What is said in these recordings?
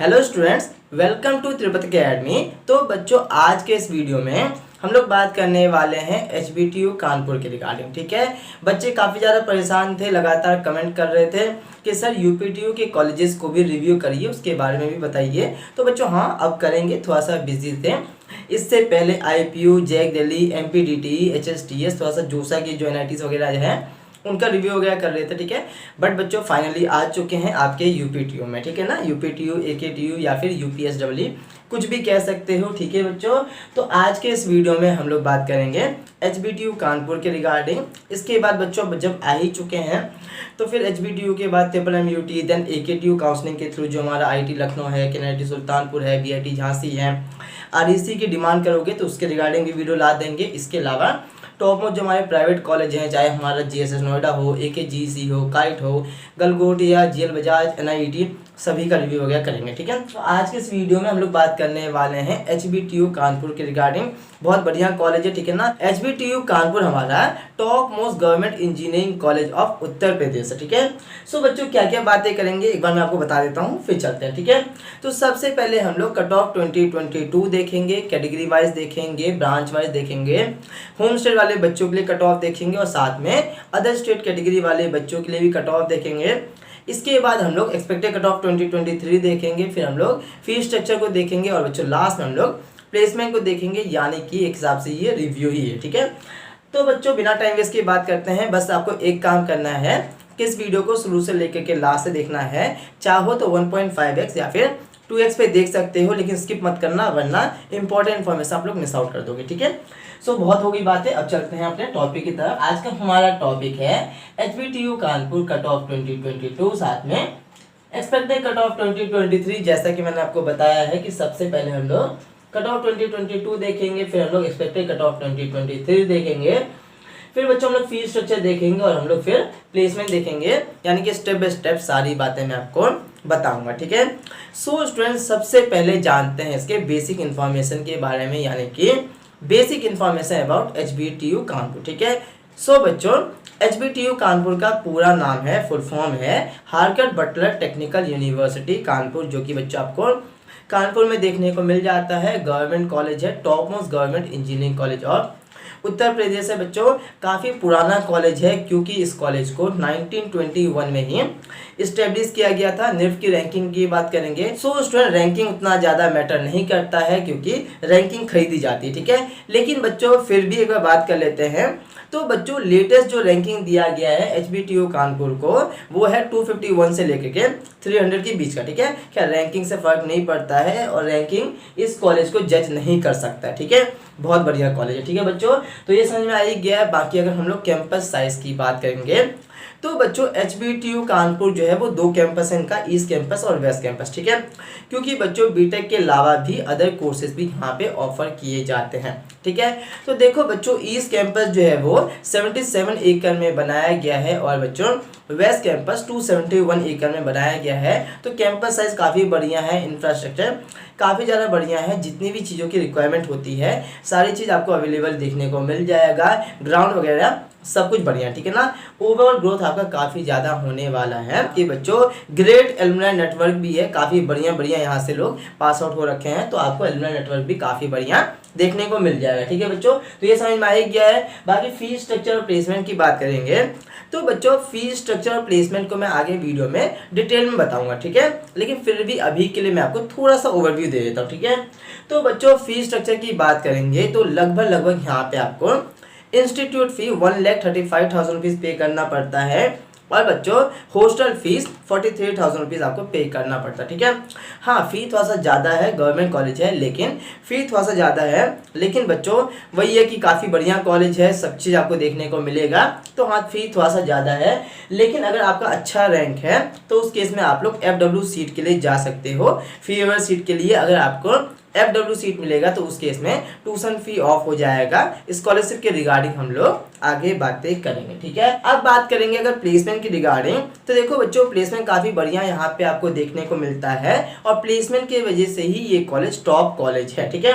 Hello students, welcome to Tirupati academy. तो बच्चों, आज के इस वीडियो में हम लोग बात करने वाले हैं HBTU कानपुर के रिगार्डिंग। ठीक है, बच्चे काफ़ी ज़्यादा परेशान थे, लगातार कमेंट कर रहे थे कि सर UPTU के कॉलेजेस को भी रिव्यू करिए, उसके बारे में भी बताइए। तो बच्चों हाँ, अब करेंगे, थोड़ा सा बिजी थे। इससे पहले IPU, JAC Delhi, MPDT, HSTS, थोड़ा सा जोसा की जो NITs वगैरह हैं उनका रिव्यू वगैरह कर रहे थे। ठीक है, बट बच्चों फाइनली आ चुके हैं आपके UPTU में। ठीक है ना, UPTU, AKTU या फिर UPSEE, कुछ भी कह सकते हो। ठीक है बच्चों, तो आज के इस वीडियो में हम लोग बात करेंगे HBTU कानपुर के रिगार्डिंग। इसके बाद बच्चों जब आ ही चुके हैं तो फिर HBTU के बाद MMUT, देन AKTU काउंसलिंग के थ्रू जो हमारा IIT लखनऊ है, KNIT सुल्तानपुर है, BIT झांसी है, REC की डिमांड करोगे तो उसके रिगार्डिंग भी वीडियो ला देंगे। इसके अलावा टॉप मोस्ट जो हमारे प्राइवेट कॉलेज हैं, चाहे हमारा GSS नोएडा हो, AKGC हो, काइट हो, गलगोटिया, GL बजाज, NIT, सभी का रिव्यू वगैरह करेंगे। ठीक है, तो आज के इस वीडियो में हम लोग बात करने वाले हैं HBTU कानपुर के रिगार्डिंग। बहुत बढ़िया कॉलेज है। ठीक है ना, HBTU कानपुर हमारा top most government engineering college of Uttar Pradesh है। ठीक है, सो बच्चों क्या क्या बातें करेंगे एक बार मैं आपको बता देता हूँ, फिर चलते हैं। ठीक है, तो सबसे पहले हम लोग कट ऑफ 2022 देखेंगे, कैटेगरी वाइज देखेंगे, ब्रांच वाइज देखेंगे, होम स्टेट वाले बच्चों के लिए कट ऑफ देखेंगे और साथ में अदर स्टेट कैटेगरी वाले बच्चों के लिए भी कट ऑफ देखेंगे। इसके बाद हम लोग एक्सपेक्टेड कट ऑफ 2023 देखेंगे, फिर हम लोग फीस स्ट्रक्चर को देखेंगे और बच्चों लास्ट में हम लोग प्लेसमेंट को देखेंगे, यानी कि एक हिसाब से ये रिव्यू ही है। ठीक है, तो बच्चों बिना टाइम वेस्ट के बात करते हैं। बस आपको एक काम करना है कि इस वीडियो को शुरू से लेकर के लास्ट से देखना है। चाहो तो 1.5x या फिर 2x पे देख सकते हो, लेकिन स्किप मत करना वरना इंपॉर्टेंट इन्फॉर्मेशन आप लोग मिस आउट कर दोगे। ठीक है, सो बहुत हो गई बातें, अब चलते हैं अपने टॉपिक की तरफ। आज का हमारा टॉपिक है HBTU कानपुर कट ऑफ 2022, साथ में एक्सपेक्टेड कट ऑफ 2023। जैसा कि मैंने आपको बताया है कि सबसे पहले हम लोग कट ऑफ 2022 देखेंगे, फिर हम लोग एक्सपेक्टेड कट ऑफ 2023 देखेंगे, फिर बच्चों हम लोग फीस स्ट्रक्चर देखेंगे और हम लोग फिर प्लेसमेंट देखेंगे, यानी कि स्टेप बाय स्टेप सारी बातें मैं आपको बताऊंगा। ठीक है, सो स्टूडेंट्स सबसे पहले जानते हैं इसके बेसिक इन्फॉर्मेशन के बारे में, यानी कि basic information about HBTU Kanpur. ठीक है, सो बच्चों HBTU कानपुर का पूरा नाम है, फुल फॉर्म है Harvard Butler technical university Kanpur, जो कि बच्चों आपको कानपुर में देखने को मिल जाता है। गवर्नमेंट कॉलेज है, top most government engineering college of Uttar Pradesh है। बच्चों काफ़ी पुराना कॉलेज है, क्योंकि इस कॉलेज को 1921 में ही इस्टेब्लिश किया गया था। निफ्ट की रैंकिंग की बात करेंगे, सो स्टूडेंट रैंकिंग उतना ज़्यादा मैटर नहीं करता है, क्योंकि रैंकिंग खरीदी जाती है। ठीक है, लेकिन बच्चों फिर भी एक बार बात कर लेते हैं। तो बच्चों लेटेस्ट जो रैंकिंग दिया गया है HBTU कानपुर को, वो है 251 से लेकर के 300 के बीच का। ठीक है, क्या रैंकिंग से फर्क नहीं पड़ता है और रैंकिंग इस कॉलेज को जज नहीं कर सकता है। ठीक है, बहुत बढ़िया कॉलेज है। ठीक है बच्चों, तो ये समझ में आ ही गया है। बाकी अगर हम लोग कैंपस साइज की बात करेंगे तो बच्चों HBTU कानपुर जो है वो दो कैंपस है इनका, ईस्ट कैंपस और वेस्ट कैंपस। ठीक है, क्योंकि बच्चों बीटेक के अलावा भी अदर कोर्सेज भी यहाँ पे ऑफर किए जाते हैं। ठीक है, तो देखो बच्चों ईस्ट कैंपस जो है वो 77 एकड़ में बनाया गया है और बच्चों वेस्ट कैंपस 271 एकड़ में बनाया गया है। तो कैंपस साइज काफ़ी बढ़िया है, इंफ्रास्ट्रक्चर काफ़ी ज़्यादा बढ़िया है, जितनी भी चीज़ों की रिक्वायरमेंट होती है सारी चीज़ आपको अवेलेबल देखने को मिल जाएगा, ग्राउंड वगैरह सब कुछ बढ़िया। ठीक है ना, ओवरऑल ग्रोथ आपका काफ़ी ज़्यादा होने वाला है। कि बच्चों ग्रेट एलुमनाई नेटवर्क भी है, काफ़ी बढ़िया बढ़िया यहाँ से लोग पास आउट हो रखे हैं, तो आपको एलुमनाई नेटवर्क भी काफ़ी बढ़िया देखने को मिल जाएगा। ठीक है बच्चों, तो ये समझ में आ ही गया है। बाकी फीस स्ट्रक्चर और प्लेसमेंट की बात करेंगे तो बच्चों फीस स्ट्रक्चर और प्लेसमेंट को मैं आगे वीडियो में डिटेल में बताऊंगा। ठीक है, लेकिन फिर भी अभी के लिए मैं आपको थोड़ा सा ओवरव्यू दे देता हूँ। ठीक है, तो बच्चों फीस स्ट्रक्चर की बात करेंगे तो लगभग यहाँ पे आपको इंस्टीट्यूट फी 1,35,000 रुपीज़ पे करना पड़ता है और बच्चों हॉस्टल फीस 43,000 रुपीज़ आपको पे करना पड़ता है। ठीक है, हाँ फ़ी थोड़ा सा ज़्यादा है, गवर्नमेंट कॉलेज है लेकिन फ़ी थोड़ा सा ज़्यादा है, लेकिन बच्चों वही है कि काफ़ी बढ़िया कॉलेज है, सब चीज़ आपको देखने को मिलेगा। तो हाँ फ़ी थोड़ा सा ज़्यादा है, लेकिन अगर आपका अच्छा रैंक है तो उस केस में आप लोग FW सीट के लिए जा सकते हो। फीवर सीट के लिए अगर आपको FW सीट मिलेगा तो उस केस में ट्यूशन फी ऑफ हो जाएगा। स्कॉलरशिप के रिगार्डिंग हम लोग आगे बातें करेंगे। ठीक है, अब बात करेंगे अगर प्लेसमेंट की रिगार्डिंग, तो देखो बच्चों प्लेसमेंट काफ़ी बढ़िया यहाँ पे आपको देखने को मिलता है और प्लेसमेंट की वजह से ही ये कॉलेज टॉप कॉलेज है। ठीक है,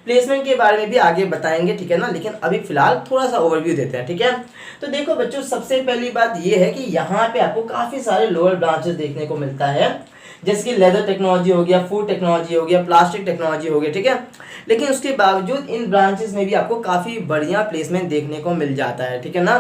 प्लेसमेंट के बारे में भी आगे बताएंगे। ठीक है ना, लेकिन अभी फिलहाल थोड़ा सा ओवरव्यू देते हैं। ठीक है, तो देखो बच्चों सबसे पहली बात ये है कि यहाँ पे आपको काफ़ी सारे लोअर ब्रांचेस देखने को मिलता है, जैसे कि लेदर टेक्नोलॉजी हो गया, फूड टेक्नोलॉजी हो गया, प्लास्टिक टेक्नोलॉजी हो गया, ठीक है। लेकिन उसके बावजूद इन ब्रांचेस में भी आपको काफ़ी बढ़िया प्लेसमेंट देखने को मिल जाता है, ठीक है ना।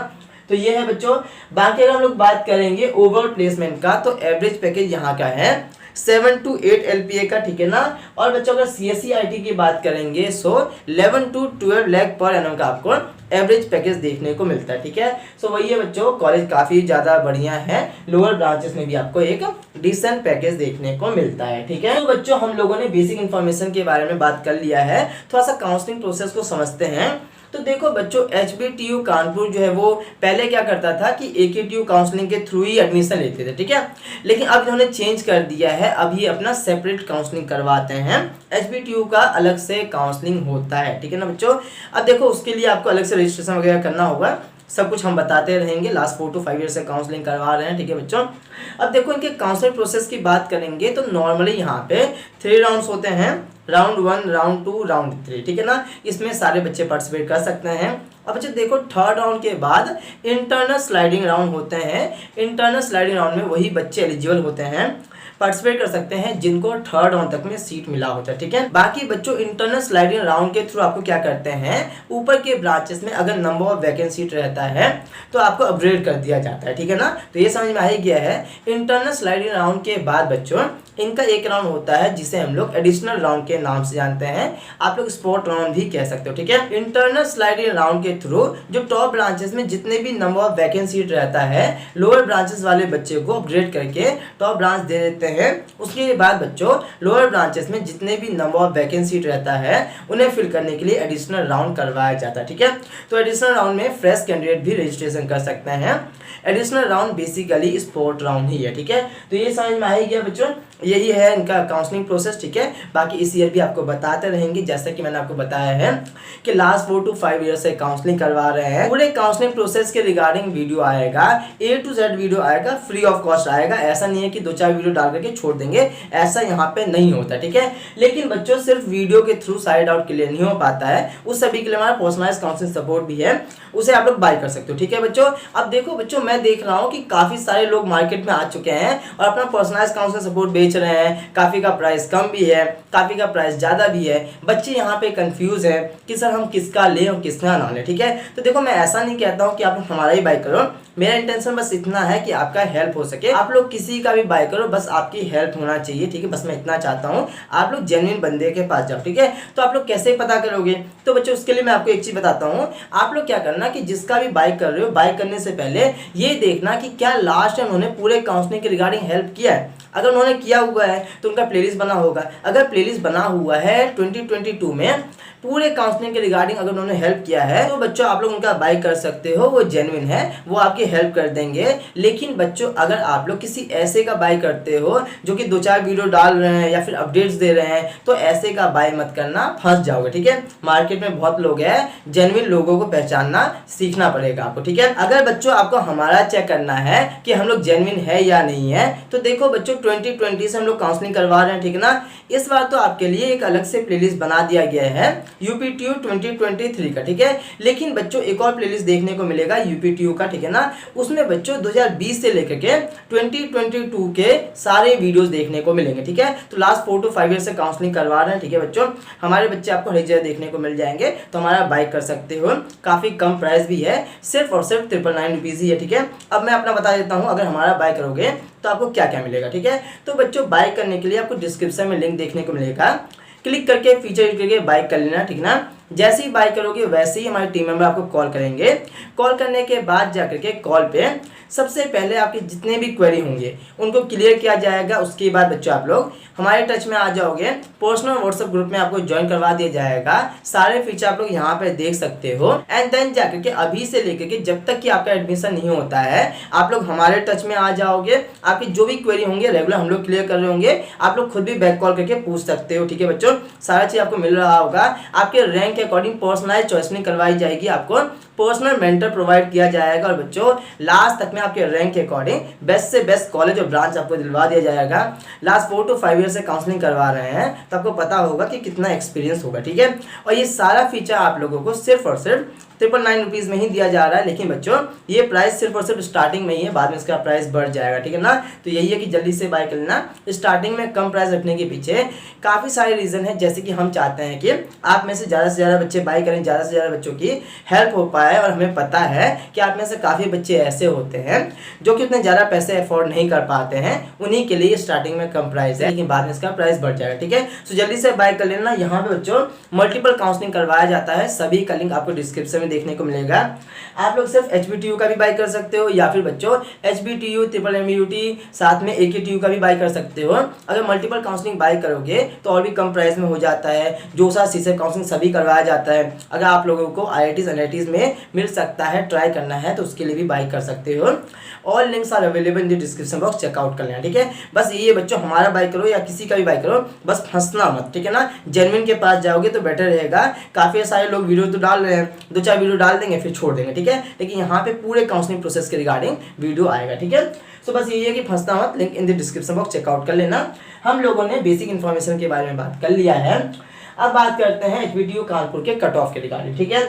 तो ये है बच्चों। बाकी अगर हम लोग बात करेंगे ओवरऑल प्लेसमेंट का, तो एवरेज पैकेज यहाँ का है 7 to 8 LPA का, ठीक है ना। और बच्चों अगर CSE IT की बात करेंगे सो 11 to 12 लाख पर एनम का आपको एवरेज पैकेज देखने को मिलता है, ठीक है। सो वही है बच्चों, कॉलेज काफ़ी ज़्यादा बढ़िया है, लोअर ब्रांचेस में भी आपको एक डिसेंट पैकेज देखने को मिलता है, ठीक है। तो बच्चों हम लोगों ने बेसिक इन्फॉर्मेशन के बारे में बात कर लिया है, थोड़ा सा काउंसलिंग प्रोसेस को समझते हैं। तो देखो बच्चों, HBTU कानपुर जो है वो पहले क्या करता था कि AKTU काउंसलिंग के थ्रू ही एडमिशन लेते थे, ठीक है। लेकिन अब इन्होंने चेंज कर दिया है, अब ये अपना सेपरेट काउंसलिंग करवाते हैं। HBTU का अलग से काउंसलिंग होता है, ठीक है ना बच्चों। अब देखो उसके लिए आपको अलग से रजिस्ट्रेशन वगैरह करना होगा, सब कुछ हम बताते रहेंगे। लास्ट 4 to 5 ईयर से काउंसलिंग करवा रहे हैं, ठीक है बच्चों। अब देखो इनके काउंसलिंग प्रोसेस की बात करेंगे तो नॉर्मली यहाँ पे 3 राउंड्स होते हैं, राउंड 1, राउंड 2, राउंड 3, ठीक है ना। इसमें सारे बच्चे पार्टिसिपेट कर सकते हैं। अब बच्चे देखो थर्ड राउंड के बाद इंटरनल स्लाइडिंग राउंड होते हैं। इंटरनल स्लाइडिंग राउंड में वही बच्चे एलिजिबल होते हैं, पार्टिसिपेट कर सकते हैं जिनको थर्ड राउंड तक में सीट मिला होता है, ठीक है। बाकी बच्चों इंटरनल स्लाइडिंग राउंड के थ्रू आपको क्या करते हैं, ऊपर के ब्रांचेस में अगर नंबर ऑफ वैकेंसी रहता है तो आपको अपग्रेड कर दिया जाता है, ठीक है ना। तो ये समझ में आ ही गया है। इंटरनल स्लाइडिंग राउंड के बाद बच्चों इनका एक राउंड होता है जिसे हम लोग एडिशनल राउंड के नाम से जानते हैं, आप लोग स्पॉट राउंड भी कह सकते हो, ठीक है। इंटरनल स्लाइडिंग राउंड के थ्रू जो टॉप ब्रांचेस में जितने भी नंबर ऑफ वैकेंसी रहता है, लोअर ब्रांचेस वाले बच्चे को अपग्रेड करके टॉप ब्रांच दे देते हैं। उसके बाद बच्चों लोअर ब्रांचेस में जितने भी नंबर ऑफ वैकेंसी रहता है उन्हें फिल करने के लिए एडिशनल राउंड करवाया जाता है, ठीक है। तो एडिशनल राउंड में फ्रेश कैंडिडेट भी रजिस्ट्रेशन कर सकते हैं। Additional round basically sport round ही है, ठीक है। तो ये समझ में आ ही गया बच्चों, यही है इनका काउंसलिंग प्रोसेस, ठीक है। बाकी इस ईयर भी आपको बताते रहेंगे, जैसा कि मैंने आपको बताया है कि लास्ट 4 to 5 ईयर से काउंसलिंग करवा रहे हैं। पूरे काउंसलिंग प्रोसेस के रिगार्डिंग वीडियो आएगा, A to Z वीडियो आएगा, फ्री ऑफ कॉस्ट आएगा। ऐसा नहीं है कि 2-4 वीडियो डाल करके छोड़ देंगे, ऐसा यहाँ पे नहीं होता, ठीक है। लेकिन बच्चों सिर्फ वीडियो के थ्रू साइड आउट क्लियर नहीं हो पाता है, उस सभी के लिए हमारा पर्सनलाइज काउंसलिंग सपोर्ट भी है, उसे आप लोग बाय कर सकते हो, ठीक है बच्चों। अब देखो बच्चों, मैं देख रहा हूँ कि काफी सारे लोग मार्केट में आ चुके हैं और अपना पर्सनलाइज काउंसलिंग सपोर्ट बेच रहे हैं। काफी का प्राइस कम भी है, काफी का प्राइस ज्यादा भी है। बच्चे यहाँ पे कंफ्यूज है कि सर हम किसका लें और किसका ना लें, ठीक है। तो देखो मैं ऐसा नहीं कहता हूँ कि आप हमारा ही बाय करो, मेरा इंटेंशन बस इतना है कि आपका हेल्प हो सके। आप लोग किसी का भी बाय करो, बस आपकी हेल्प होना चाहिए, ठीक है। बस मैं इतना चाहता हूँ, आप लोग जेन्युइन बंदे के पास जाओ, ठीक है। तो आप लोग कैसे पता करोगे, तो बच्चों उसके लिए मैं आपको एक चीज बताता हूँ। आप लोग क्या करना कि जिसका भी बाय कर रहे हो, बाय करने से पहले ये देखना कि क्या लास्ट टाइम उन्होंने पूरे काउंसलिंग के रिगार्डिंग हेल्प किया है। अगर उन्होंने किया हुआ है तो उनका प्लेलिस्ट बना होगा। अगर प्लेलिस्ट बना हुआ है 2022 में पूरे काउंसलिंग के रिगार्डिंग अगर उन्होंने हेल्प किया है तो बच्चों आप लोग उनका बाय कर सकते हो, वो जेन्युइन है, वो आपकी हेल्प कर देंगे। लेकिन बच्चों अगर आप लोग किसी ऐसे का बाय करते हो जो कि 2-4 वीडियो डाल रहे हैं या फिर अपडेट्स दे रहे हैं, तो ऐसे का बाय मत करना, फंस जाओगे, ठीक है। मार्केट में बहुत लोग हैं, जेन्युइन लोगों को पहचानना सीखना पड़ेगा आपको, ठीक है। अगर बच्चों आपको हमारा चेक करना है कि हम लोग जेन्युइन है या नहीं है, तो देखो बच्चों 2020 से हम लोग काउंसलिंग करवा रहे हैं, ठीक है ना। इस बार तो आपके लिए एक अलग से प्लेलिस्ट बना दिया गया है UPTU 2023 का, ठीक है। लेकिन बच्चों एक और प्लेलिस्ट देखने को मिलेगा UPTU का, ठीक है ना। उसमें बच्चों 2020 से लेकर के 2022 के सारे वीडियोस देखने को मिलेंगे, ठीक है। तो लास्ट 4 to 5 ईयर से काउंसलिंग करवा रहे हैं, ठीक है बच्चों। हमारे बच्चे आपको हर जगह देखने को मिल जाएंगे, तो हमारा बाय कर सकते हो। काफी कम प्राइस भी है, सिर्फ और सिर्फ 999 रुपीज ही है, ठीक है। अब मैं अपना बता देता हूँ, अगर हमारा बाय करोगे तो आपको क्या क्या मिलेगा, ठीक है। तो बच्चों बाय करने के लिए आपको डिस्क्रिप्शन में लिंक देखने को मिलेगा, क्लिक करके फीचर करके बाय कर लेना, ठीक ना। जैसे ही बाय करोगे वैसे ही हमारे टीम मेंबर आपको कॉल करेंगे। कॉल करने के बाद जाकर के कॉल पे सबसे पहले आपके जितने भी क्वेरी होंगे उनको क्लियर किया जाएगा। उसके बाद बच्चों आप लोग हमारे टच में आ जाओगे, पर्सनल व्हाट्सएप ग्रुप में आपको ज्वाइन करवा दिया जाएगा। सारे फीचर आप लोग यहाँ पे देख सकते हो। एंड देन जाकर के अभी से लेकर के जब तक कि आपका एडमिशन नहीं होता है, आप लोग हमारे टच में आ जाओगे। आपकी जो भी क्वेरी होंगे रेगुलर हम लोग क्लियर कर रहे होंगे, आप लोग खुद भी बैक कॉल करके पूछ सकते हो, ठीक है बच्चों। सारा चीज आपको मिल रहा होगा। आपके रैंक के अकॉर्डिंग पर्सनलाइज चॉइसनिंग करवाई जाएगी, आपको पर्सनल मेंटर प्रोवाइड किया जाएगा। और बच्चों लास्ट तक में आपके रैंक के अकॉर्डिंग बेस्ट से बेस्ट कॉलेज और ब्रांच आपको दिलवा दिया जाएगा। लास्ट 4 to 5 ईयर से काउंसलिंग करवा रहे हैं तो आपको पता होगा कि कितना एक्सपीरियंस होगा, ठीक है। और ये सारा फीचर आप लोगों को सिर्फ और सिर्फ ₹999 में ही दिया जा रहा है। लेकिन बच्चों ये प्राइस सिर्फ और सिर्फ स्टार्टिंग में ही है, बाद में इसका प्राइस बढ़ जाएगा, ठीक है ना। तो यही है कि जल्दी से बाय कर लेना। स्टार्टिंग में कम प्राइस रखने के पीछे काफ़ी सारे रीज़न है, जैसे कि हम चाहते हैं कि आप में से ज़्यादा बच्चे बाय करें, ज़्यादा से ज़्यादा बच्चों की हेल्प हो पाए। और हमें पता है कि आप में से काफ़ी बच्चे ऐसे होते हैं जो कि उतने ज़्यादा पैसे अफोर्ड नहीं कर पाते हैं, उन्हीं के लिए स्टार्टिंग में कम प्राइस है, लेकिन बाद में इसका प्राइस बढ़ जाएगा, ठीक है। तो जल्दी से बाय कर लेना। यहाँ पे बच्चों मल्टीपल काउंसलिंग करवाया जाता है, सभी का लिंक आपको डिस्क्रिप्शन में देखने को मिलेगा। आप लोग सिर्फ HBTU का भी बाय कर सकते हो, या फिर बच्चों HBTU MMUT साथ में AKTU का भी बाय कर सकते हो। अगर मल्टीपल काउंसलिंग बाय करोगे तो और भी कम प्राइस में हो जाता है। जोसा CSET काउंसलिंग सभी करवाया जाता है। अगर आप लोगों को IITs NITs में मिल सकता है, ट्राई करना है, तो उसके लिए भी बाय कर सकते हो। All links are available in the description box, check out कर लेना, ठीक है। बस ये बच्चों हमारा बाय करो या किसी का भी बाय करो, बस फंसना मत, ठीक है ना। जेन्युइन के पास जाओगे तो बेटर रहेगा। काफ़ी सारे लोग वीडियो तो डाल रहे हैं, 2-4 वीडियो डाल देंगे फिर छोड़ देंगे, ठीक है। लेकिन यहाँ पे पूरे काउंसलिंग प्रोसेस के रिगार्डिंग वीडियो आएगा, ठीक है। सो बस यही है कि फंसना मत, link in the description box, check out कर लेना। हम लोगों ने बेसिक इन्फॉर्मेशन के बारे में बात कर लिया है। अब बात करते हैं HBTU कानपुर के कट ऑफ के रिगार्डिंग, ठीक है।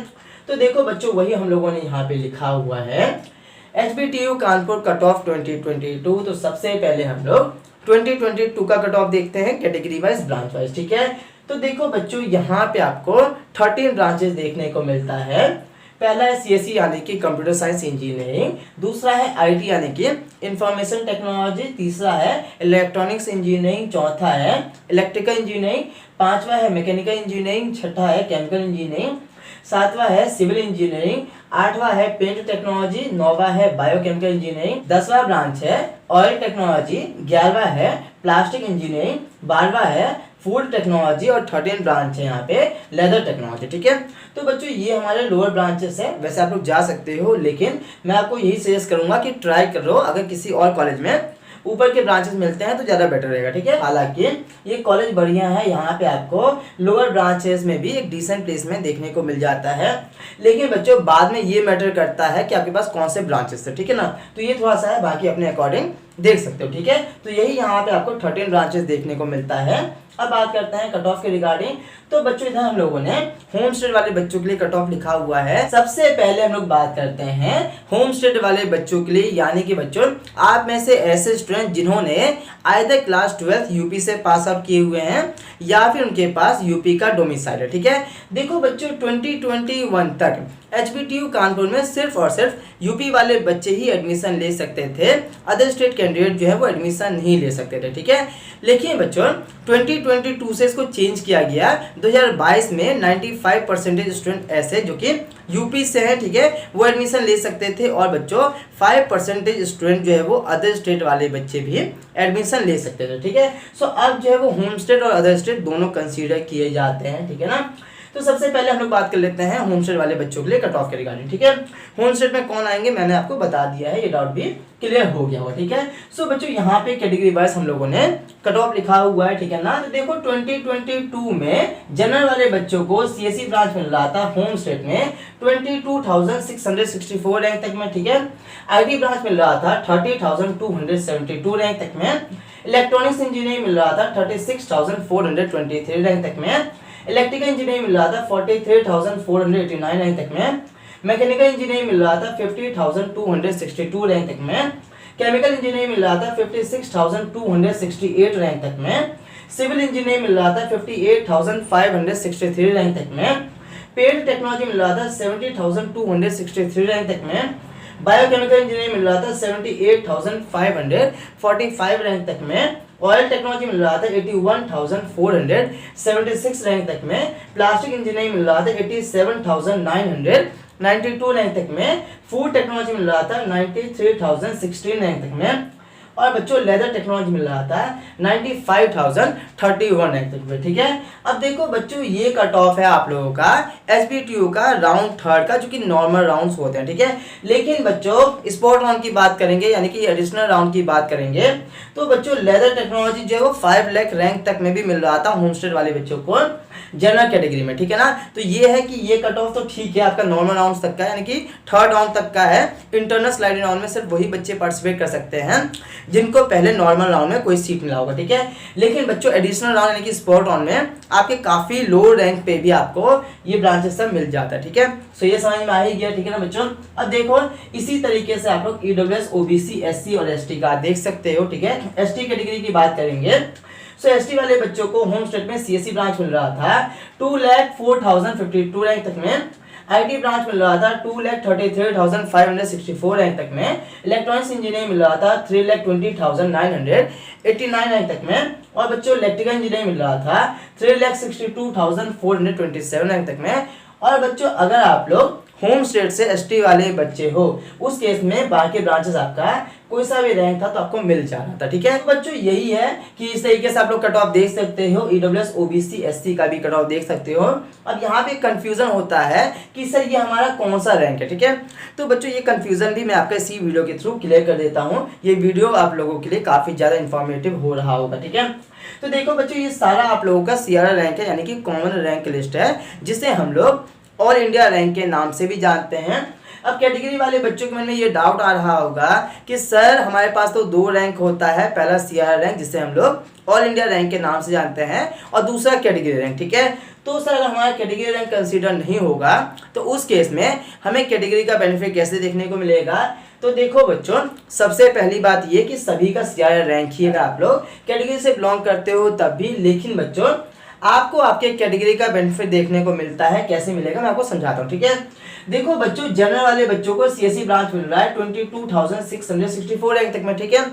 तो देखो बच्चों, वही हम लोगों ने यहाँ पे लिखा हुआ है HBTU कानपुर कट ऑफ 2022। तो सबसे पहले हम लोग 2022 का कट ऑफ देखते हैं, कैटेगरी वाइज, ब्रांच वाइज, ठीक है। तो देखो बच्चों, यहाँ पे आपको 13 ब्रांचेस देखने को मिलता है। पहला है CSE यानी कि कंप्यूटर साइंस इंजीनियरिंग, दूसरा है IT यानी कि इंफॉर्मेशन टेक्नोलॉजी, तीसरा है इलेक्ट्रॉनिक्स इंजीनियरिंग, चौथा है इलेक्ट्रिकल इंजीनियरिंग, पांचवा है मैकेनिकल इंजीनियरिंग, छठा है केमिकल इंजीनियरिंग, सातवां है सिविल इंजीनियरिंग, आठवां है पेंट टेक्नोलॉजी, नौवां है बायोकेमिकल इंजीनियरिंग, 10वां ब्रांच है ऑयल टेक्नोलॉजी, 11वां है प्लास्टिक इंजीनियरिंग, 12वां है फूड टेक्नोलॉजी और 13 ब्रांच है यहाँ पे लेदर टेक्नोलॉजी, ठीक है। तो बच्चों ये हमारे लोअर ब्रांचेस है। वैसे आप लोग जा सकते हो, लेकिन मैं आपको यही सजेस्ट करूंगा कि ट्राई करो, अगर किसी और कॉलेज में ऊपर के ब्रांचेस मिलते हैं तो ज़्यादा बेटर रहेगा, ठीक है। हालांकि ये कॉलेज बढ़िया है, यहाँ पे आपको लोअर ब्रांचेस में भी एक डिसेंट प्लेसमेंट देखने को मिल जाता है। लेकिन बच्चों बाद में ये मैटर करता है कि आपके पास कौन से ब्रांचेस है, ठीक है ना। तो ये थोड़ा सा है, बाकी अपने अकॉर्डिंग देख सकते हो, ठीक है। तो यही यहाँ पे आपको 13 ब्रांचेस देखने को मिलता है। अब बात करते हैं कट ऑफ के रिगार्डिंग। तो बच्चों इधर हम लोगों ने होम स्टेट वाले बच्चों के लिए कट ऑफ लिखा हुआ है। सबसे पहले हम लोग बात करते हैं होम स्टेट वाले बच्चों के लिए, यानी कि बच्चों आप में से ऐसे स्टूडेंट जिन्होंने आइदर क्लास 12 यूपी से पास आउट किए हुए हैं या फिर उनके पास यूपी का डोमिसाइल है, ठीक है। देखो बच्चों 2021 तक HBTU कानपुर में सिर्फ और सिर्फ यूपी वाले बच्चे ही एडमिशन ले सकते थे, अदर स्टेट कैंडिडेट जो है वो एडमिशन नहीं ले सकते थे, ठीक है। लेकिन बच्चों 2022 से इसको चेंज किया गया। 2022 में 95% स्टूडेंट ऐसे जो कि यूपी से हैं, ठीक है, वो एडमिशन ले सकते थे। और बच्चों 5% स्टूडेंट जो है वो अदर स्टेट वाले बच्चे भी एडमिशन ले सकते थे, ठीक है। सो अब जो है वो होम स्टेट और अदर स्टेट दोनों कंसीडर किए जाते हैं, ठीक है ना। तो सबसे पहले हम लोग बात कर लेते हैं होम स्टेट वाले बच्चों के लिए कट ऑफ के रिगार्डिंग, ठीक है। होम स्टेट में कौन आएंगे मैंने आपको बता दिया है, ये डाउट भी क्लियर हो गया होगा, ठीक है। सो बच्चों यहाँ पे कैटेगरी वाइज हम लोगों ने कट ऑफ लिखा हुआ है, ठीक है ना। तो देखो 2022 में जनरल वाले बच्चों को CSE ब्रांच मिल रहा था होम स्टेट में 22,664 रैंक तक में, ठीक है। IT ब्रांच मिल रहा था 30,272 रैंक तक में, इलेक्ट्रॉनिक्स इंजीनियरिंग मिल रहा था 36,423 रैंक तक में, इलेक्ट्रिकल इंजीनियरिंग मिल रहा था 43,489 रैंक तक में, मैकेनिकल इंजीनियरिंग मिल रहा था 50,262 रैंक तक में, केमिकल इंजीनियरिंग मिल रहा था 56,268 रैंक तक में, सिविल इंजीनियरिंग मिल रहा था 58,563 रैंक तक में, पेंट टेक्नोलॉजी मिल रहा था 70,263 रैंक तक में, बायोकेमिकल इंजीनियरिंग मिल रहा था 78,545 रैंक तक में, ऑयल टेक्नोलॉजी मिल रहा था 81,476 रैंक तक में, प्लास्टिक इंजीनियरिंग मिल रहा था 87,992 रैंक तक में, फूड टेक्नोलॉजी मिल रहा था 93,016 रैंक तक में, और बच्चों लेदर टेक्नोलॉजी मिल रहा था 95,031 रैंक तक में, ठीक है। अब देखो बच्चों ये कट ऑफ है आप लोगों का HBTU का राउंड थर्ड का, जो कि नॉर्मल राउंड्स होते हैं, ठीक है। लेकिन बच्चों स्पोर्ट राउंड की बात करेंगे, यानी कि एडिशनल राउंड की बात करेंगे, तो बच्चों लेदर टेक्नोलॉजी जो है वो 5 लाख रैंक तक में भी मिल रहा था होम स्टेट वाले बच्चों को जनरल कैटेगरी में, ठीक है ना। तो ये है कि ये कट ऑफ तो ठीक है आपका नॉर्मल राउंड तक का, यानी कि थर्ड राउंड तक का है। इंटरनल स्लाइडिंग राउंड में सिर्फ वही बच्चे पार्टिसिपेट कर सकते हैं जिनको पहले नॉर्मल राउंड में कोई सीट मिला होगा, ठीक है। लेकिन बच्चों एडिशनल राउंड यानी कि स्पॉट राउंड में आपके काफी लो रैंक पे भी आपको ये ब्रांचेस सब मिल जाता है, ठीक है। सो ये समझ में आ ही गया, ठीक है ना बच्चों। अब देखो इसी तरीके से आप लोग ईडब्ल्यूएस, ओबीसी, एससी और एसटी का देख सकते हो, ठीक है। एसटी कैटेगरी की बात करेंगे। सो एसटी वाले बच्चों को होम स्टेट में सीएससी ब्रांच मिल रहा था 2,04,052 रैंक तक में। आईटी ब्रांच मिल रहा था 2,33,564 रैंक तक में। इलेक्ट्रॉनिक्स इंजीनियरिंग मिल रहा था 3,20,989 रैंक तक में। और बच्चों इलेक्ट्रिकल इंजीनियरिंग मिल रहा था 3,62,427 रैंक तक में। और बच्चों अगर आप लोग होम स्टेट से एसटी वाले बच्चे हो उस केस में बाकी ब्रांचेस आपका कोई सा भी रैंक था तो आपको मिल जाना था, ठीक है। तो बच्चों यही है कि इस तरीके से आप लोग कट ऑफ देख सकते हो, ईडब्ल्यूएस, ओबीसी, एससी का भी कट ऑफ देख सकते हो। अब यहाँ पे कंफ्यूजन होता है कि सर ये हमारा कौन सा रैंक है, ठीक है। तो बच्चों ये कंफ्यूजन भी मैं आपका इसी वीडियो के थ्रू क्लियर कर देता हूँ। ये वीडियो आप लोगों के लिए काफी ज्यादा इंफॉर्मेटिव हो रहा होगा, ठीक है। तो देखो बच्चों ये सारा आप लोगों का सीआरआर रैंक है यानी कि कॉमन रैंक लिस्ट है, जिसे हम लोग ऑल इंडिया रैंक के नाम से भी जानते हैं। अब कैटेगरी वाले बच्चों के मन में ये डाउट आ रहा होगा कि सर हमारे पास तो दो रैंक होता है, पहला सीआरआर रैंक जिसे हम लोग ऑल इंडिया रैंक के नाम से जानते हैं और दूसरा कैटेगरी रैंक, ठीक है। तो सर अगर हमारा कैटेगरी रैंक कंसीडर नहीं होगा तो उस केस में हमें कैटेगरी का बेनिफिट कैसे देखने को मिलेगा। तो देखो बच्चों सबसे पहली बात ये कि सभी का सीआरआर रैंक ही है, आप लोग कैटेगरी से बिलोंग करते हो तब भी। लेकिन बच्चों आपको आपके कैटेगरी का बेनिफिट देखने को मिलता है, कैसे मिलेगा मैं आपको समझाता हूँ, ठीक है। देखो बच्चों जनरल वाले बच्चों को सीएससी ब्रांच मिल रहा है 22,664 रैंक तक में, ठीक है।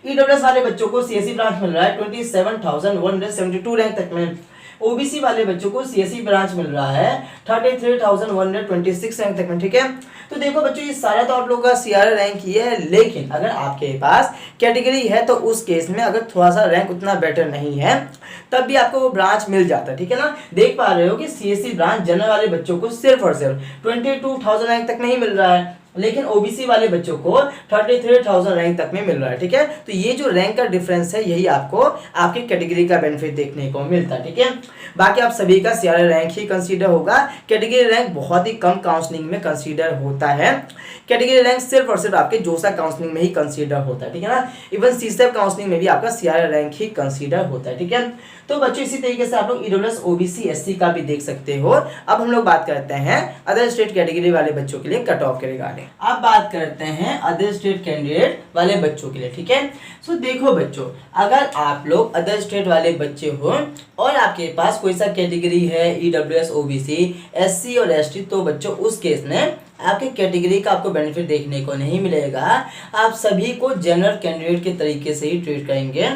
ईडब्ल्यूएस वाले बच्चों को सीएससी ब्रांच मिल रहा है 27,172 रैंक तक में। ओबीसी वाले बच्चों को सीएससी ब्रांच मिल रहा है 33,126 रैंक तक में, ठीक है। तो देखो बच्चों ये सारा तो आप लोगों का सीआरआर रैंक ही है, लेकिन अगर आपके पास कैटेगरी है तो उस केस में अगर थोड़ा सा रैंक उतना बेटर नहीं है तब भी आपको वो ब्रांच मिल जाता है, ठीक है ना। देख पा रहे हो कि सीएससी ब्रांच जनरल वाले बच्चों को सिर्फ और सिर्फ 22,000 रैंक तक नहीं मिल रहा है, लेकिन ओबीसी वाले बच्चों को 33,000 रैंक तक में मिल रहा है, ठीक है। तो ये जो रैंक का डिफरेंस है यही आपको आपके कैटेगरी का बेनिफिट देखने को मिलता है, ठीक है। बाकी आप सभी का सीआरआर रैंक ही कंसीडर होगा। कैटेगरी रैंक बहुत ही कम काउंसलिंग में कंसीडर होता है। कैटेगरी रैंक सिर्फ और सिर्फ आपके जोसा काउंसलिंग में ही कंसीडर होता है, ठीक है ना। इवन सीसेप काउंसलिंग में भी आपका सीआरआर रैंक ही कंसीडर होता है, ठीक है। तो बच्चों इसी तरीके से आप लोग ईडब्ल्यूएस, ओबीसी, एससी का भी देख सकते हो। अब हम लोग बात करते हैं अदर स्टेट कैटेगरी वाले बच्चों के लिए कट ऑफ के रिगार्डिंग। अब बात करते हैं अदर स्टेट कैंडिडेट वाले बच्चों के लिए, ठीक है। सो देखो बच्चों अगर आप लोग अदर स्टेट वाले बच्चे हो और आपके पास कोई सा कैटेगरी है ईडब्ल्यूएस, ओबीसी, एससी और एसटी, तो बच्चों उस केस में आपके कैटेगरी का आपको बेनिफिट देखने को नहीं मिलेगा। आप सभी को जनरल कैंडिडेट के तरीके से ही ट्रीट करेंगे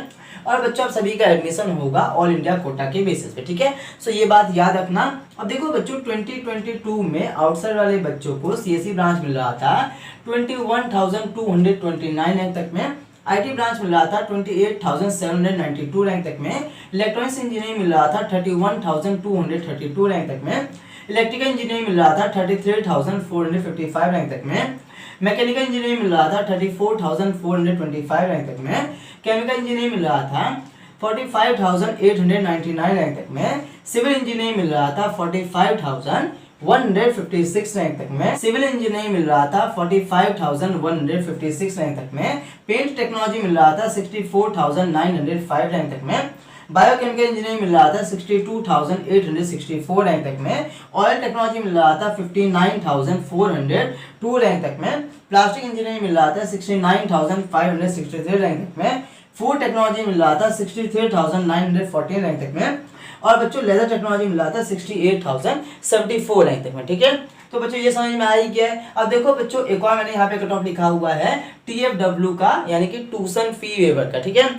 और बच्चों आप सभी का एडमिशन होगा ऑल इंडिया कोटा के बेसिस पे, ठीक है। सो ये बात याद रखना। अब देखो बच्चों 2022 में आउटसाइड वाले बच्चों को सीएससी ब्रांच मिल रहा था 21,229 रैंक तक में। आईटी ब्रांच मिल रहा था 28,792 रैंक तक में। इलेक्ट्रॉनिक्स इंजीनियरिंग मिल रहा था 31,232 रैंक तक में। इलेक्ट्रिकल इंजीनियरिंग मिल रहा था 33,455 रैंक तक में। मैकेनिकल इंजीनियरिंग मिल रहा था 34,425 रैंक तक में। केमिकल इंजीनियरिंग मिल रहा था 45,899 रैंक तक में। सिविल इंजीनियरिंग मिल रहा था 45,156 रैंक तक में। सिविल इंजीनियरिंग मिल रहा था 45,156 रैंक तक में। पेंट टेक्नोलॉजी मिल रहा था 64,905 रैंक तक में। बायोकेमिकल इंजीनियरिंग मिल रहा था 62,864 रैंक तक में। ऑयल टेक्नोलॉजी मिल रहा था 59,402 रैंक तक में। प्लास्टिक इंजीनियरिंग मिल रहा था 69,563 रैंक तक में। फूड टेक्नोलॉजी मिल रहा था 63,914 रैंक तक में। और बच्चों लेदर टेक्नोलॉजी मिल रहा था 68,074 रैंक तक में, ठीक है। तो बच्चों ये समझ में आ ही गया है। अब देखो बच्चों एक और मैंने यहाँ पे कट ऑफ लिखा हुआ है टीएफडब्ल्यू का यानी कि ट्यूशन फी वेवर का, ठीक है।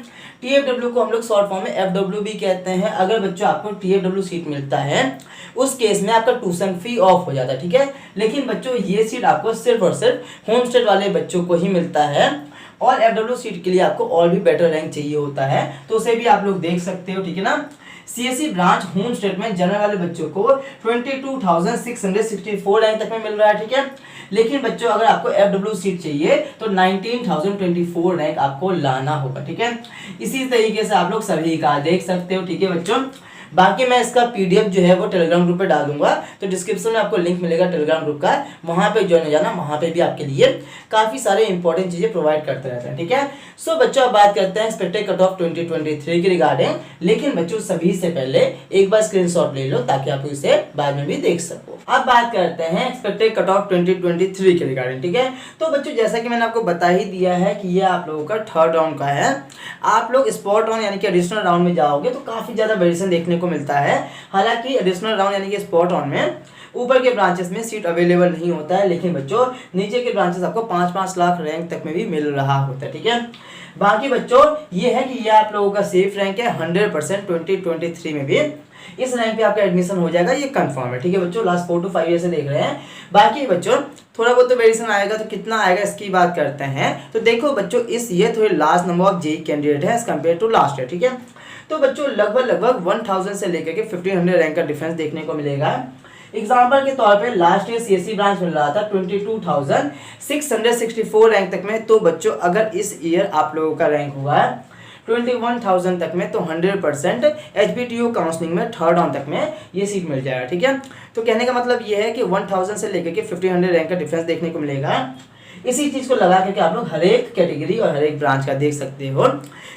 टीएफडब्ल्यू को हम लोग शॉर्ट फॉर्म में एफडब्ल्यू भी कहते हैं। अगर बच्चों आपको टीएफडब्ल्यू सीट मिलता है उस केस में आपका ट्यूशन फी ऑफ हो जाता है, ठीक है। लेकिन बच्चों ये सीट आपको सिर्फ और सिर्फ होम स्टेट वाले बच्चों को ही मिलता है और एफडब्ल्यू सीट के लिए आपको और भी बेटर रैंक चाहिए होता है, तो उसे भी आप लोग देख सकते हो, ठीक है ना। सीएससी ब्रांच होम स्टेट में जनरल वाले बच्चों को 22,664 रैंक तक में मिल रहा है, ठीक है। लेकिन बच्चों अगर आपको एफडब्ल्यू सीट चाहिए तो 19,024 रैंक आपको लाना होगा, ठीक है। इसी तरीके से आप लोग सभी का देख सकते हो, ठीक है बच्चों। बाकी मैं इसका PDF जो है वो टेलीग्राम ग्रुप पे डाल दूंगा, तो डिस्क्रिप्शन में आपको लिंक मिलेगा टेलीग्राम ग्रुप का, वहाँ पे ज्वाइन हो जाना। वहाँ पे भी आपके लिए काफ़ी सारे इंपॉर्टेंट चीज़ें प्रोवाइड करते रहते हैं, ठीक है। सो बच्चों अब बात करते हैं एक्सपेक्टेड कट ऑफ 2023 की रिगार्डिंग, लेकिन बच्चों सभी से पहले एक बार स्क्रीनशॉट ले लो ताकि आप इसे बाद में भी देख सको। अब बात करते हैं एक्सपेक्टेड कट ऑफ 2023 के रिगार्डिंग, ठीक है। तो बच्चों जैसा कि मैंने आपको बता ही दिया है कि ये आप लोगों का थर्ड राउंड का है। आप लोग स्पॉट राउंड यानी कि एडिशनल राउंड में जाओगे तो काफी ज्यादा वेरिएशन देखने को मिलता है। हालांकि एडिशनल राउंड यानी कि स्पॉट राउंड में ऊपर के ब्रांचेस में सीट अवेलेबल नहीं होता है, लेकिन बच्चों नीचे के ब्रांचेस आपको 5-5 लाख रैंक तक में भी मिल रहा होता है, ठीक है। बाकी बच्चों ये है कि ये आप लोगों का सेफ रैंक है 100% 2023 में भी इस रैंक पे आपका एडमिशन हो जाएगा, ये कंफर्म है, ठीक है बच्चों। लास्ट 4 to 5 ईयर से देख रहे हैं। बाकी बच्चों थोड़ा बहुत तो वेरिएशन आएगा, तो कितना आएगा इसकी बात करते हैं। तो देखो बच्चों इस ये थोड़े last number of JEE candidate है as compare to last year, ठीक है। तो बच्चों लगभग 1000 से लेकर के 1500 रैंक का डिफरेंस देखने को मिलेगा। एग्जाम्पल के तौर पे लास्ट ईयर सीएससी ब्रांच मिल रहा था 22,664 रैंक तक में। तो बच्चों अगर इस ईयर आप लोगों का रैंक हुआ है 21,000 तक में, तो 100% HBTU काउंसलिंग में थर्ड राउंड तक में ये सीट मिल जाएगा, ठीक है। तो कहने का मतलब ये है कि 1000 से लेकर के 1500 रैंक का डिफरेंस देखने को मिलेगा। इसी चीज को लगा करके आप लोग हर एक कैटेगरी और हर एक ब्रांच का देख सकते हो।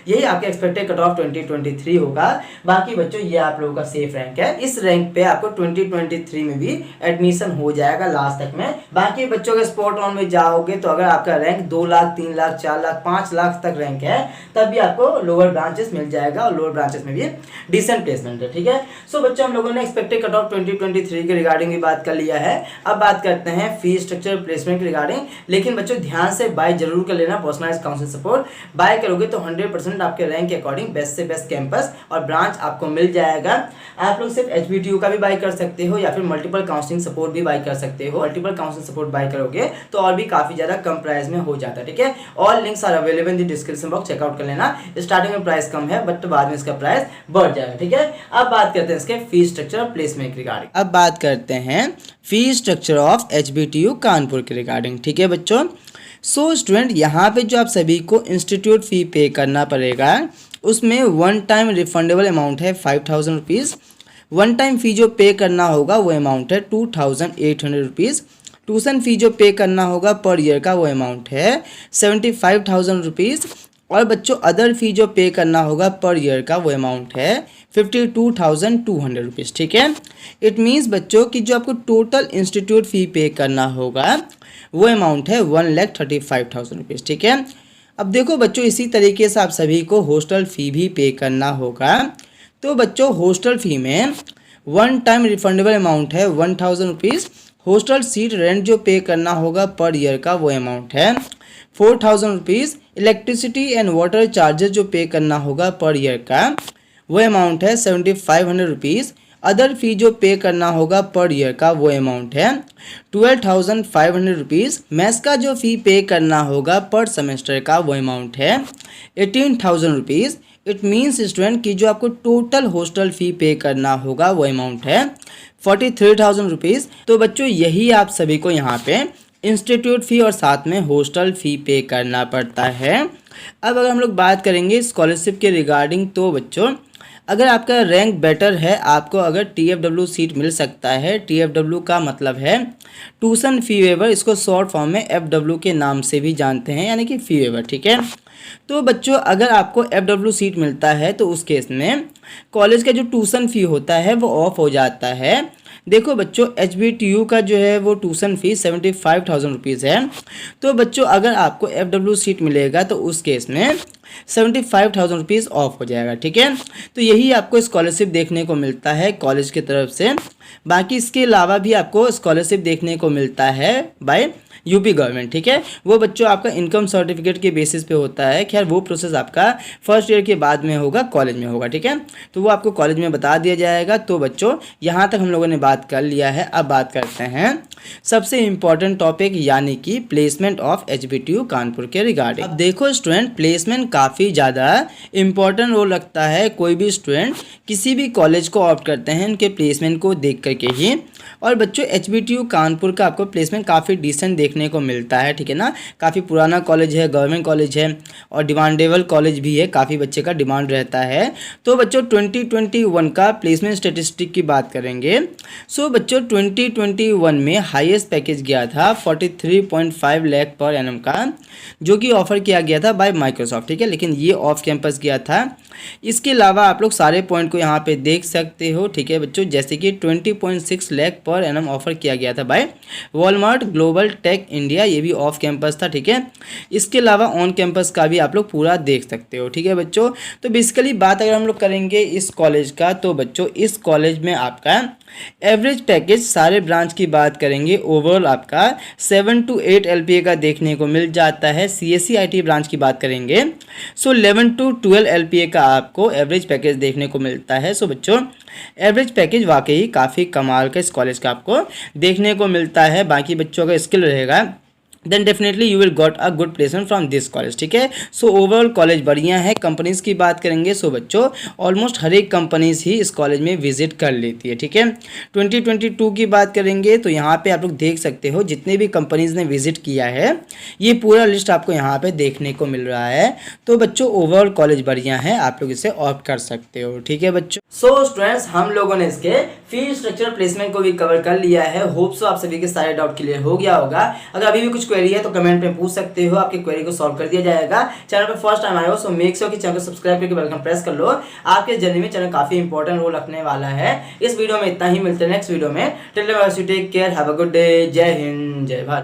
यही आपका एक्सपेक्टेड कट ऑफ 2023 होगा। बाकी बच्चों ये आप लोगों का सेफ रैंक है। इस रैंक पे आपको 2023 में भी एडमिशन हो जाएगा लास्ट तक में। बाकी बच्चों के स्पॉट ऑन में जाओगे तो अगर आपका रैंक 2 लाख 3 लाख 4 लाख 5 लाख तक रैंक है, तब भी आपको लोअर ब्रांचेस मिल जाएगा और लोअर ब्रांचेस में भी डिसेंट प्लेसमेंट है, ठीक है। सो बच्चों हम लोगों ने एक्सपेक्टेड कट ऑफ 2023 के रिगार्डिंग भी बात कर लिया है। अब बात करते हैं फी स्ट्रक्चर प्लेसमेंट के रिगार्डिंग। लेकिन बच्चों ध्यान से बाय जरूर कर लेना, पर्सनलाइज्ड काउंसलिंग सपोर्ट बाय करोगे तो 100% आपके रैंक के अकॉर्डिंग बेस्ट से बेस्ट कैंपस और ब्रांच आपको मिल जाएगा। आप लोग सिर्फ HBTU का भी बाय कर सकते हो या फिर मल्टीपल काउंसलिंग सपोर्ट भी बाय कर सकते हो। मल्टीपल काउंसलिंग सपोर्ट बाय करोगे तो और भी काफी ज्यादा कम प्राइस में हो जाता है, ठीक है। All links are available in the description box, check out कर लेना। स्टार्टिंग में प्राइस कम है बट बाद में इसका प्राइस बढ़ जाएगा, ठीक है। अब बात करते हैं इसके फी स्ट्रक्चर प्लेसमेंट रिगार्डिंग। अब बात करते हैं fee structure of HBTU Kanpur के रिगार्डिंग, ठीक है बच्चों। सो स्टूडेंट यहाँ पे जो आप सभी को इंस्टीट्यूट फी पे करना पड़ेगा उसमें वन टाइम रिफंडेबल अमाउंट है 5000 रुपीज़। वन टाइम फी जो पे करना होगा वो अमाउंट है 2800 रुपीज़। ट्यूशन फी जो पे करना होगा पर ईयर का वो अमाउंट है 75,000 रुपीज़। और बच्चों अदर फी जो पे करना होगा पर ईयर का वो अमाउंट है 52,200 रुपीज़, ठीक है। इट मीन्स बच्चों कि जो आपको टोटल इंस्टीट्यूट फी पे करना होगा वो अमाउंट है 1,35,000 रुपीज़, ठीक है। अब देखो बच्चों इसी तरीके से आप सभी को हॉस्टल फ़ी भी पे करना होगा। तो बच्चों हॉस्टल फ़ी में वन टाइम रिफंडेबल अमाउंट है 1,000 रुपीज़। हॉस्टल सीट रेंट जो पे करना होगा पर ईयर का वो अमाउंट है 4,000 rupees. Electricity and water charges जो पे करना होगा पर ईयर का वो अमाउंट है 7,500 रुपीज़। अदर फी जो पे करना होगा पर ईयर का वो अमाउंट है 12,500 रुपीज़। मैथ्स का जो फ़ी पे करना होगा पर सेमेस्टर का वो अमाउंट है 18,000 रुपीज़। इट मीन्स स्टूडेंट कि जो आपको टोटल हॉस्टल फ़ी पे करना होगा वो अमाउंट है 43,000 रुपीज़। तो बच्चों यही आप सभी को यहाँ पे इंस्टीट्यूट फ़ी और साथ में हॉस्टल फ़ी पे करना पड़ता है। अब अगर हम लोग बात करेंगे स्कॉलरशिप के रिगार्डिंग, तो बच्चों अगर आपका रैंक बेटर है आपको अगर TFW सीट मिल सकता है। TFW का मतलब है ट्यूशन फी वेवर, इसको शॉर्ट फॉर्म में FW के नाम से भी जानते हैं, यानी कि फी वेवर, ठीक है। तो बच्चों अगर आपको FW सीट मिलता है तो उस केस में कॉलेज का जो ट्यूशन फ़ी होता है वो ऑफ हो जाता है। देखो बच्चों HBTU का जो है वो ट्यूशन फी 75,000 रुपीज़ है। तो बच्चों अगर आपको FW सीट मिलेगा तो उस केस में 75,000 रुपीज़ ऑफ हो जाएगा, ठीक है। तो यही आपको स्कॉलरशिप देखने को मिलता है कॉलेज की तरफ से। बाकी इसके अलावा भी आपको स्कॉलरशिप देखने को मिलता है बाय यूपी गवर्नमेंट, ठीक है। वो बच्चों आपका इनकम सर्टिफिकेट के बेसिस पे होता है। खैर वो प्रोसेस आपका फर्स्ट ईयर के बाद में होगा, कॉलेज में होगा, ठीक है। तो वो आपको कॉलेज में बता दिया जाएगा। तो बच्चों यहाँ तक हम लोगों ने बात कर लिया है। अब बात करते हैं सबसे इम्पॉर्टेंट टॉपिक यानी कि प्लेसमेंट ऑफ HBTU कानपुर के रिगार्डिंग। अब देखो स्टूडेंट प्लेसमेंट काफ़ी ज़्यादा इम्पॉर्टेंट रोल रखता है। कोई भी स्टूडेंट किसी भी कॉलेज को ऑप्ट करते हैं उनके प्लेसमेंट को देख करके ही और बच्चों HBTU कानपुर का आपको प्लेसमेंट काफ़ी डिसेंट देखने को मिलता है, ठीक है ना। काफ़ी पुराना कॉलेज है, गवर्नमेंट कॉलेज है और डिमांडेबल कॉलेज भी है, काफ़ी बच्चे का डिमांड रहता है। तो बच्चों 2021 का प्लेसमेंट स्टेटिस्टिक की बात करेंगे। सो बच्चों 2021 में हाईएस्ट पैकेज गया था 43.5 लाख पर एनम का, जो कि ऑफर किया गया था बाय माइक्रोसॉफ्ट, ठीक है, लेकिन ये ऑफ कैंपस गया था। इसके अलावा आप लोग सारे पॉइंट को यहाँ पे देख सकते हो, ठीक है बच्चों, जैसे कि 20.6 लाख पर एनम ऑफर किया गया था by Walmart global tech India, ये भी ऑफ कैंपस था, ठीक है। इसके अलावा ऑन कैंपस का भी आप लोग पूरा देख सकते हो, ठीक है बच्चों। तो बेसिकली बात अगर हम लोग करेंगे इस कॉलेज का, तो बच्चों इस कॉलेज में आपका एवरेज पैकेज सारे ब्रांच की बात करेंगे ओवरऑल आपका 7 to 8 LPA का देखने को मिल जाता है। CSE IT ब्रांच की बात करेंगे सो 11 to 12 LPA का आपको एवरेज पैकेज देखने को मिलता है। सो बच्चों एवरेज पैकेज वाकई काफ़ी कमाल का इस कॉलेज का आपको देखने को मिलता है। बाकी बच्चों का स्किल रहेगा then definitely you will got a good placement from this college, ठीक है। सो ओवरऑल कॉलेज बढ़िया है। कंपनीज़ की बात करेंगे सो बच्चों ऑलमोस्ट हर एक कंपनीज़ ही इस कॉलेज में विजिट कर लेती है, ठीक है। 2022 की बात करेंगे तो यहाँ पे आप लोग देख सकते हो जितने भी कंपनीज़ ने विजिट किया है, ये पूरा लिस्ट आपको यहाँ पे देखने को मिल रहा है। तो बच्चों ओवरऑल कॉलेज बढ़िया है, आप लोग इसे ऑप्ट कर सकते हो, ठीक है बच्चों। सो स्टूडेंट्स हम लोगों ने इसके फी स्ट्रक्चर प्लेसमेंट को भी कवर कर लिया है। होप सो आप सभी के सारे डाउट क्लियर हो गया होगा। अगर अभी भी कुछ क्वेरी है तो कमेंट में पूछ सकते हो, आपकी क्वेरी को सॉल्व कर दिया जाएगा। चैनल पर फर्स्ट टाइम आए हो सो मेक श्योर कि चैनल को सब्सक्राइब करके बेल आइकन प्रेस कर लो। आपके जर्नी में चैनल काफी इंपॉर्टेंट रोल रखने वाला है। इस वीडियो में इतना ही, मिलते हैं नेक्स्ट वीडियो में। Till then take care, have a good day, जय हिंद, जय भारत।